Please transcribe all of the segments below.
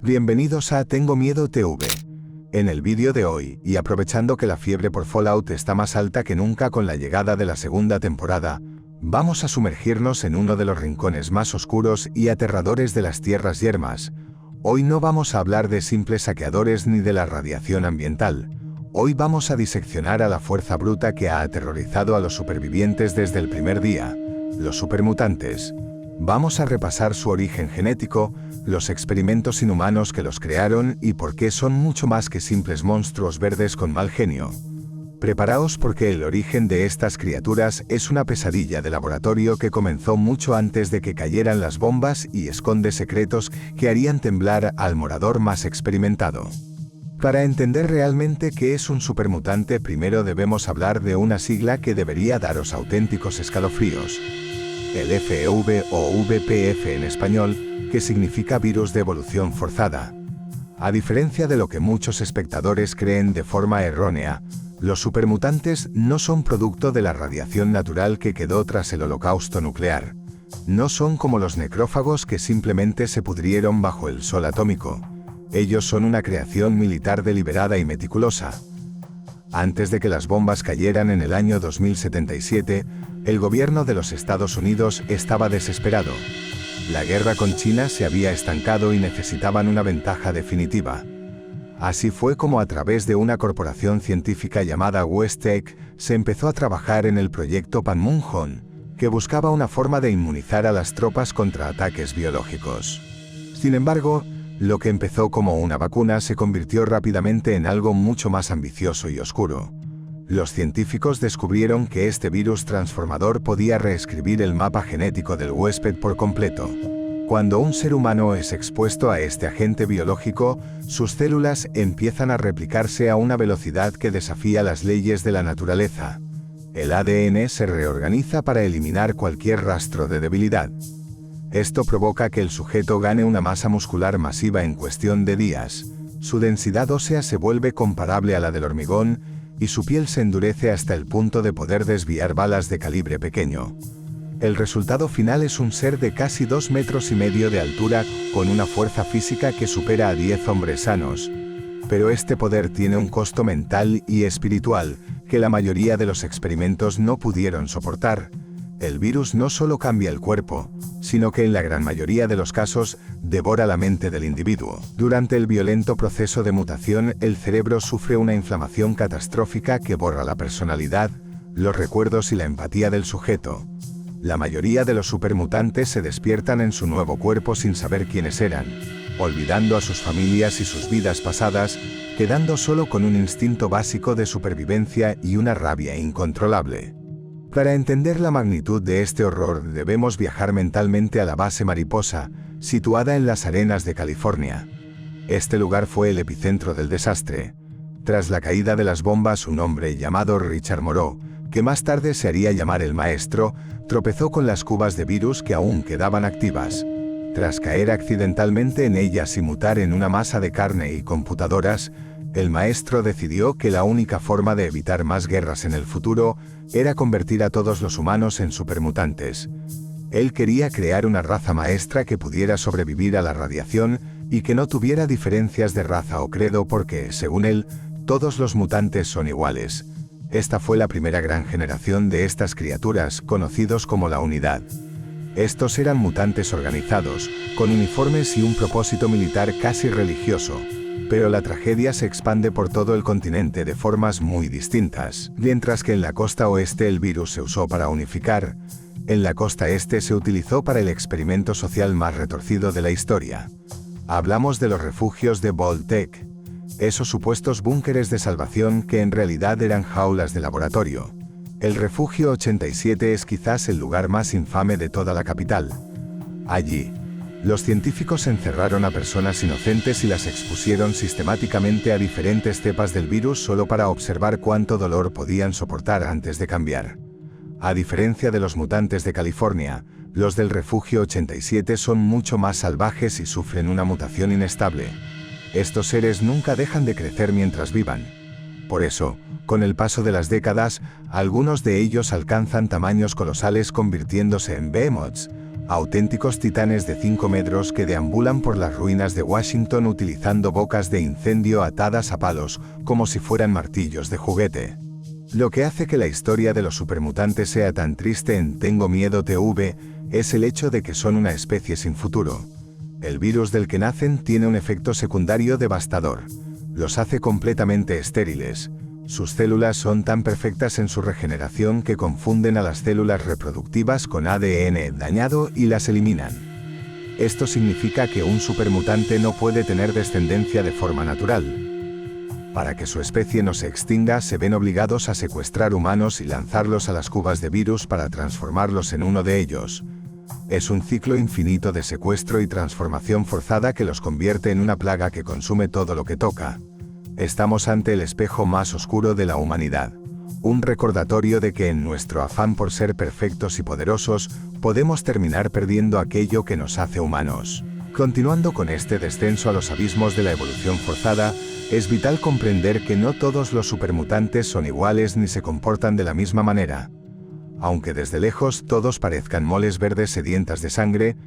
Bienvenidos a Tengo Miedo TV. En el vídeo de hoy, y aprovechando que la fiebre por Fallout está más alta que nunca con la llegada de la segunda temporada, vamos a sumergirnos en uno de los rincones más oscuros y aterradores de las tierras yermas. Hoy no vamos a hablar de simples saqueadores ni de la radiación ambiental. Hoy vamos a diseccionar a la fuerza bruta que ha aterrorizado a los supervivientes desde el primer día, los supermutantes. Vamos a repasar su origen genético, los experimentos inhumanos que los crearon y por qué son mucho más que simples monstruos verdes con mal genio. Preparaos porque el origen de estas criaturas es una pesadilla de laboratorio que comenzó mucho antes de que cayeran las bombas y esconde secretos que harían temblar al morador más experimentado. Para entender realmente qué es un supermutante, primero debemos hablar de una sigla que debería daros auténticos escalofríos. El FEV o VPF en español, que significa virus de evolución forzada. A diferencia de lo que muchos espectadores creen de forma errónea, los supermutantes no son producto de la radiación natural que quedó tras el holocausto nuclear. No son como los necrófagos que simplemente se pudrieron bajo el sol atómico. Ellos son una creación militar deliberada y meticulosa. Antes de que las bombas cayeran en el año 2077, el gobierno de los Estados Unidos estaba desesperado. La guerra con China se había estancado y necesitaban una ventaja definitiva. Así fue como a través de una corporación científica llamada Westech se empezó a trabajar en el proyecto Panmunjom, que buscaba una forma de inmunizar a las tropas contra ataques biológicos. Sin embargo, lo que empezó como una vacuna se convirtió rápidamente en algo mucho más ambicioso y oscuro. Los científicos descubrieron que este virus transformador podía reescribir el mapa genético del huésped por completo. Cuando un ser humano es expuesto a este agente biológico, sus células empiezan a replicarse a una velocidad que desafía las leyes de la naturaleza. El ADN se reorganiza para eliminar cualquier rastro de debilidad. Esto provoca que el sujeto gane una masa muscular masiva en cuestión de días, su densidad ósea se vuelve comparable a la del hormigón, y su piel se endurece hasta el punto de poder desviar balas de calibre pequeño. El resultado final es un ser de casi 2,5 metros de altura, con una fuerza física que supera a 10 hombres sanos. Pero este poder tiene un costo mental y espiritual, que la mayoría de los experimentos no pudieron soportar. El virus no solo cambia el cuerpo, sino que en la gran mayoría de los casos, devora la mente del individuo. Durante el violento proceso de mutación, el cerebro sufre una inflamación catastrófica que borra la personalidad, los recuerdos y la empatía del sujeto. La mayoría de los supermutantes se despiertan en su nuevo cuerpo sin saber quiénes eran, olvidando a sus familias y sus vidas pasadas, quedando solo con un instinto básico de supervivencia y una rabia incontrolable. Para entender la magnitud de este horror debemos viajar mentalmente a la base Mariposa, situada en las arenas de California. Este lugar fue el epicentro del desastre. Tras la caída de las bombas, un hombre llamado Richard Moreau, que más tarde se haría llamar el Maestro, tropezó con las cubas de virus que aún quedaban activas. Tras caer accidentalmente en ellas y mutar en una masa de carne y computadoras, el Maestro decidió que la única forma de evitar más guerras en el futuro era convertir a todos los humanos en supermutantes. Él quería crear una raza maestra que pudiera sobrevivir a la radiación y que no tuviera diferencias de raza o credo porque, según él, todos los mutantes son iguales. Esta fue la primera gran generación de estas criaturas, conocidos como la Unidad. Estos eran mutantes organizados, con uniformes y un propósito militar casi religioso. Pero la tragedia se expande por todo el continente de formas muy distintas. Mientras que en la costa oeste el virus se usó para unificar, en la costa este se utilizó para el experimento social más retorcido de la historia. Hablamos de los refugios de Vault-Tec, esos supuestos búnkeres de salvación que en realidad eran jaulas de laboratorio. El refugio 87 es quizás el lugar más infame de toda la capital. Allí, los científicos encerraron a personas inocentes y las expusieron sistemáticamente a diferentes cepas del virus solo para observar cuánto dolor podían soportar antes de cambiar. A diferencia de los mutantes de California, los del refugio 87 son mucho más salvajes y sufren una mutación inestable. Estos seres nunca dejan de crecer mientras vivan. Por eso, con el paso de las décadas, algunos de ellos alcanzan tamaños colosales convirtiéndose en behemoths, auténticos titanes de 5 metros que deambulan por las ruinas de Washington utilizando bocas de incendio atadas a palos, como si fueran martillos de juguete. Lo que hace que la historia de los supermutantes sea tan triste en Tengo Miedo TV es el hecho de que son una especie sin futuro. El virus del que nacen tiene un efecto secundario devastador. Los hace completamente estériles. Sus células son tan perfectas en su regeneración que confunden a las células reproductivas con ADN dañado y las eliminan. Esto significa que un supermutante no puede tener descendencia de forma natural. Para que su especie no se extinga, se ven obligados a secuestrar humanos y lanzarlos a las cubas de virus para transformarlos en uno de ellos. Es un ciclo infinito de secuestro y transformación forzada que los convierte en una plaga que consume todo lo que toca. Estamos ante el espejo más oscuro de la humanidad. Un recordatorio de que en nuestro afán por ser perfectos y poderosos, podemos terminar perdiendo aquello que nos hace humanos. Continuando con este descenso a los abismos de la evolución forzada, es vital comprender que no todos los supermutantes son iguales ni se comportan de la misma manera. Aunque desde lejos todos parezcan moles verdes sedientas de sangre,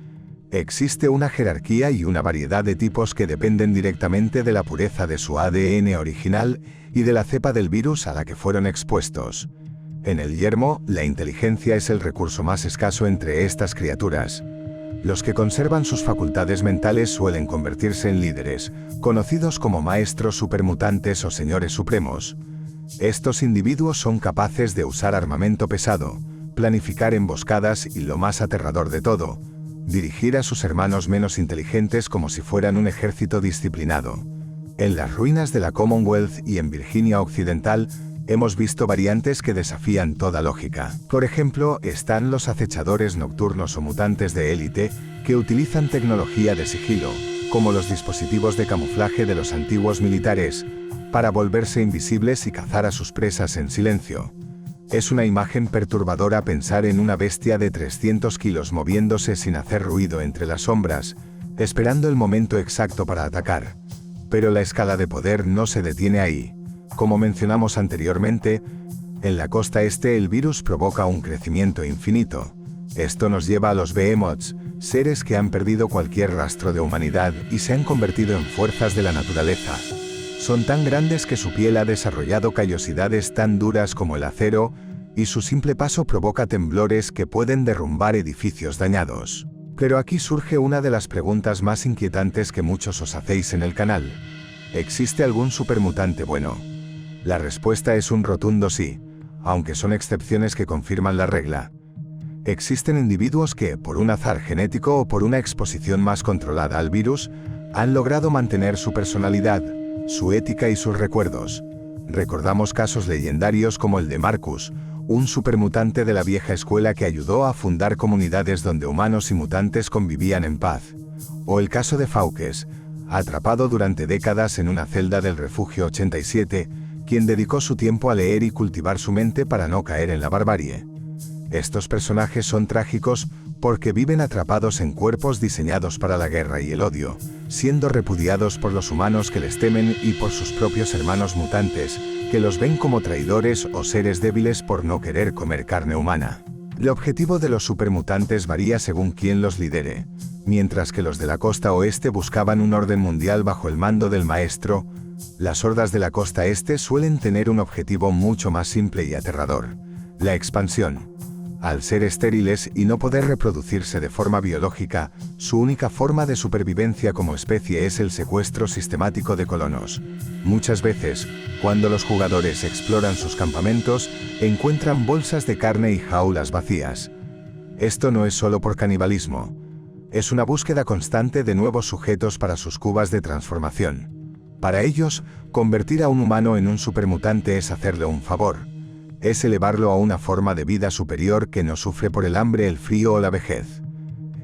existe una jerarquía y una variedad de tipos que dependen directamente de la pureza de su ADN original y de la cepa del virus a la que fueron expuestos. En el yermo, la inteligencia es el recurso más escaso entre estas criaturas. Los que conservan sus facultades mentales suelen convertirse en líderes, conocidos como maestros supermutantes o señores supremos. Estos individuos son capaces de usar armamento pesado, planificar emboscadas y, lo más aterrador de todo, dirigir a sus hermanos menos inteligentes como si fueran un ejército disciplinado. En las ruinas de la Commonwealth y en Virginia Occidental, hemos visto variantes que desafían toda lógica. Por ejemplo, están los acechadores nocturnos o mutantes de élite, que utilizan tecnología de sigilo, como los dispositivos de camuflaje de los antiguos militares, para volverse invisibles y cazar a sus presas en silencio. Es una imagen perturbadora pensar en una bestia de 300 kilos moviéndose sin hacer ruido entre las sombras, esperando el momento exacto para atacar. Pero la escala de poder no se detiene ahí. Como mencionamos anteriormente, en la costa este el virus provoca un crecimiento infinito. Esto nos lleva a los Behemoths, seres que han perdido cualquier rastro de humanidad y se han convertido en fuerzas de la naturaleza. Son tan grandes que su piel ha desarrollado callosidades tan duras como el acero, y su simple paso provoca temblores que pueden derrumbar edificios dañados. Pero aquí surge una de las preguntas más inquietantes que muchos os hacéis en el canal. ¿Existe algún supermutante bueno? La respuesta es un rotundo sí, aunque son excepciones que confirman la regla. Existen individuos que, por un azar genético o por una exposición más controlada al virus, han logrado mantener su personalidad, su ética y sus recuerdos. Recordamos casos legendarios como el de Marcus, un supermutante de la vieja escuela que ayudó a fundar comunidades donde humanos y mutantes convivían en paz. O el caso de Fawkes, atrapado durante décadas en una celda del Refugio 87, quien dedicó su tiempo a leer y cultivar su mente para no caer en la barbarie. Estos personajes son trágicos porque viven atrapados en cuerpos diseñados para la guerra y el odio, siendo repudiados por los humanos que les temen y por sus propios hermanos mutantes, que los ven como traidores o seres débiles por no querer comer carne humana. El objetivo de los supermutantes varía según quien los lidere. Mientras que los de la costa oeste buscaban un orden mundial bajo el mando del maestro, las hordas de la costa este suelen tener un objetivo mucho más simple y aterrador: la expansión. Al ser estériles y no poder reproducirse de forma biológica, su única forma de supervivencia como especie es el secuestro sistemático de colonos. Muchas veces, cuando los jugadores exploran sus campamentos, encuentran bolsas de carne y jaulas vacías. Esto no es solo por canibalismo. Es una búsqueda constante de nuevos sujetos para sus cubas de transformación. Para ellos, convertir a un humano en un supermutante es hacerle un favor. Es elevarlo a una forma de vida superior que no sufre por el hambre, el frío o la vejez.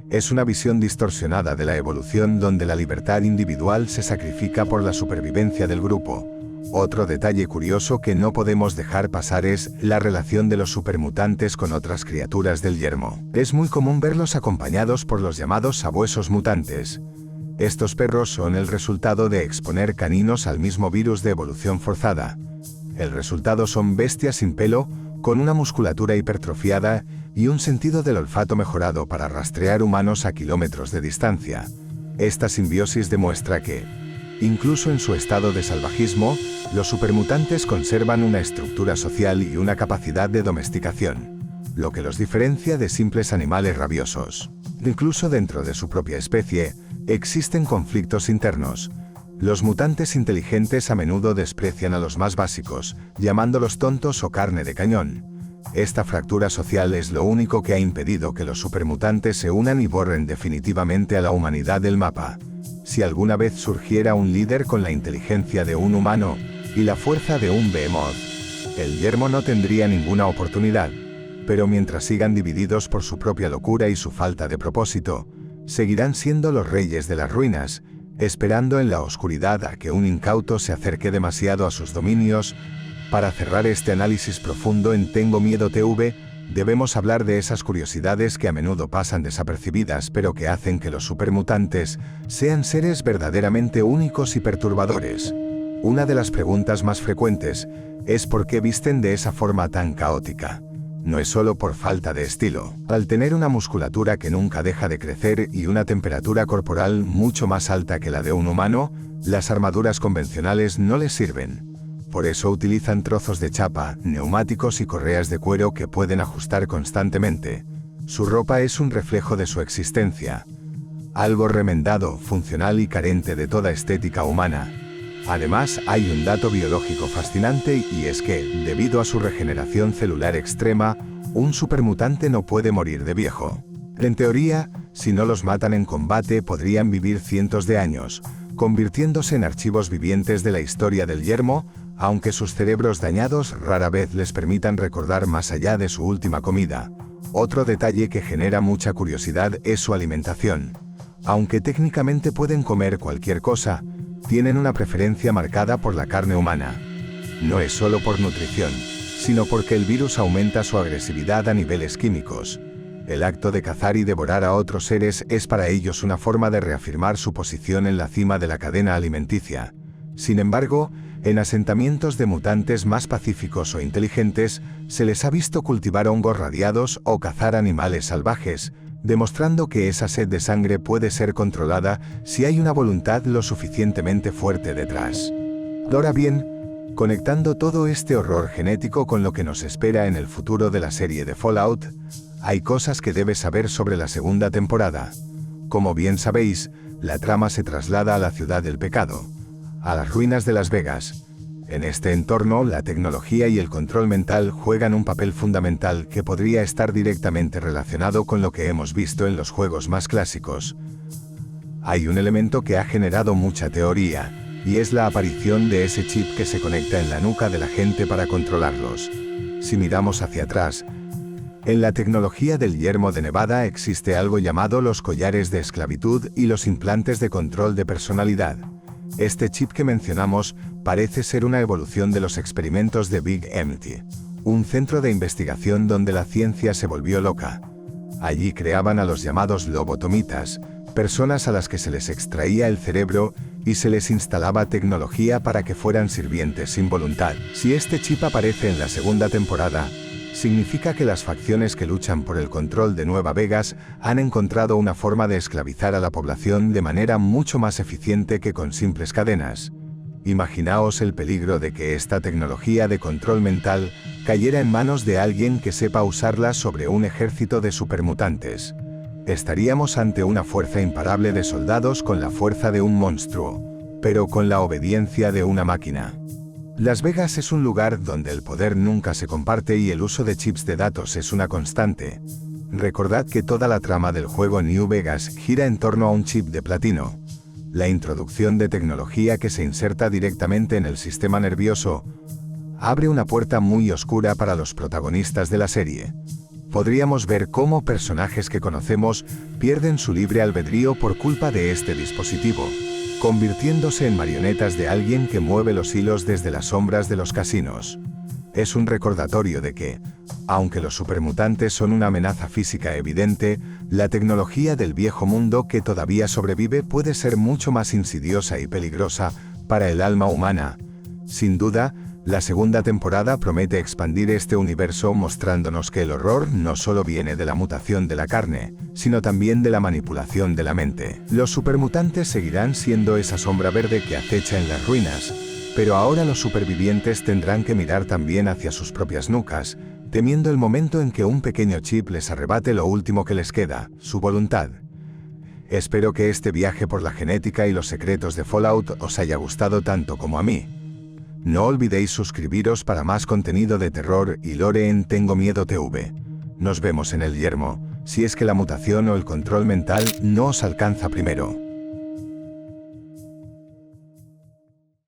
Es una visión distorsionada de la evolución donde la libertad individual se sacrifica por la supervivencia del grupo. Otro detalle curioso que no podemos dejar pasar es la relación de los supermutantes con otras criaturas del yermo. Es muy común verlos acompañados por los llamados sabuesos mutantes. Estos perros son el resultado de exponer caninos al mismo virus de evolución forzada. El resultado son bestias sin pelo, con una musculatura hipertrofiada y un sentido del olfato mejorado para rastrear humanos a kilómetros de distancia. Esta simbiosis demuestra que, incluso en su estado de salvajismo, los supermutantes conservan una estructura social y una capacidad de domesticación, lo que los diferencia de simples animales rabiosos. Incluso dentro de su propia especie, existen conflictos internos. Los mutantes inteligentes a menudo desprecian a los más básicos, llamándolos tontos o carne de cañón. Esta fractura social es lo único que ha impedido que los supermutantes se unan y borren definitivamente a la humanidad del mapa. Si alguna vez surgiera un líder con la inteligencia de un humano y la fuerza de un behemoth, el yermo no tendría ninguna oportunidad. Pero mientras sigan divididos por su propia locura y su falta de propósito, seguirán siendo los reyes de las ruinas, esperando en la oscuridad a que un incauto se acerque demasiado a sus dominios. Para cerrar este análisis profundo en Tengo Miedo TV, debemos hablar de esas curiosidades que a menudo pasan desapercibidas pero que hacen que los supermutantes sean seres verdaderamente únicos y perturbadores. Una de las preguntas más frecuentes es ¿por qué visten de esa forma tan caótica? No es solo por falta de estilo. Al tener una musculatura que nunca deja de crecer y una temperatura corporal mucho más alta que la de un humano, las armaduras convencionales no les sirven. Por eso utilizan trozos de chapa, neumáticos y correas de cuero que pueden ajustar constantemente. Su ropa es un reflejo de su existencia. Algo remendado, funcional y carente de toda estética humana. Además, hay un dato biológico fascinante y es que, debido a su regeneración celular extrema, un supermutante no puede morir de viejo. En teoría, si no los matan en combate podrían vivir cientos de años, convirtiéndose en archivos vivientes de la historia del yermo, aunque sus cerebros dañados rara vez les permitan recordar más allá de su última comida. Otro detalle que genera mucha curiosidad es su alimentación. Aunque técnicamente pueden comer cualquier cosa, tienen una preferencia marcada por la carne humana. No es solo por nutrición, sino porque el virus aumenta su agresividad a niveles químicos. El acto de cazar y devorar a otros seres es para ellos una forma de reafirmar su posición en la cima de la cadena alimenticia. Sin embargo, en asentamientos de mutantes más pacíficos o inteligentes, se les ha visto cultivar hongos radiados o cazar animales salvajes, demostrando que esa sed de sangre puede ser controlada si hay una voluntad lo suficientemente fuerte detrás. Ahora bien, conectando todo este horror genético con lo que nos espera en el futuro de la serie de Fallout, hay cosas que debes saber sobre la segunda temporada. Como bien sabéis, la trama se traslada a la ciudad del pecado, a las ruinas de Las Vegas. En este entorno, la tecnología y el control mental juegan un papel fundamental que podría estar directamente relacionado con lo que hemos visto en los juegos más clásicos. Hay un elemento que ha generado mucha teoría, y es la aparición de ese chip que se conecta en la nuca de la gente para controlarlos. Si miramos hacia atrás, en la tecnología del yermo de Nevada existe algo llamado los collares de esclavitud y los implantes de control de personalidad. Este chip que mencionamos parece ser una evolución de los experimentos de Big Empty, un centro de investigación donde la ciencia se volvió loca. Allí creaban a los llamados lobotomitas, personas a las que se les extraía el cerebro y se les instalaba tecnología para que fueran sirvientes sin voluntad. Si este chip aparece en la segunda temporada, significa que las facciones que luchan por el control de Nueva Vegas han encontrado una forma de esclavizar a la población de manera mucho más eficiente que con simples cadenas. Imaginaos el peligro de que esta tecnología de control mental cayera en manos de alguien que sepa usarla sobre un ejército de supermutantes. Estaríamos ante una fuerza imparable de soldados con la fuerza de un monstruo, pero con la obediencia de una máquina. Las Vegas es un lugar donde el poder nunca se comparte y el uso de chips de datos es una constante. Recordad que toda la trama del juego New Vegas gira en torno a un chip de platino. La introducción de tecnología que se inserta directamente en el sistema nervioso abre una puerta muy oscura para los protagonistas de la serie. Podríamos ver cómo personajes que conocemos pierden su libre albedrío por culpa de este dispositivo, convirtiéndose en marionetas de alguien que mueve los hilos desde las sombras de los casinos. Es un recordatorio de que, aunque los supermutantes son una amenaza física evidente, la tecnología del viejo mundo que todavía sobrevive puede ser mucho más insidiosa y peligrosa para el alma humana. Sin duda, La segunda temporada promete expandir este universo mostrándonos que el horror no solo viene de la mutación de la carne, sino también de la manipulación de la mente. Los supermutantes seguirán siendo esa sombra verde que acecha en las ruinas, pero ahora los supervivientes tendrán que mirar también hacia sus propias nucas, temiendo el momento en que un pequeño chip les arrebate lo último que les queda, su voluntad. Espero que este viaje por la genética y los secretos de Fallout os haya gustado tanto como a mí. No olvidéis suscribiros para más contenido de terror y lore en Tengo Miedo TV. Nos vemos en el yermo, si es que la mutación o el control mental no os alcanza primero.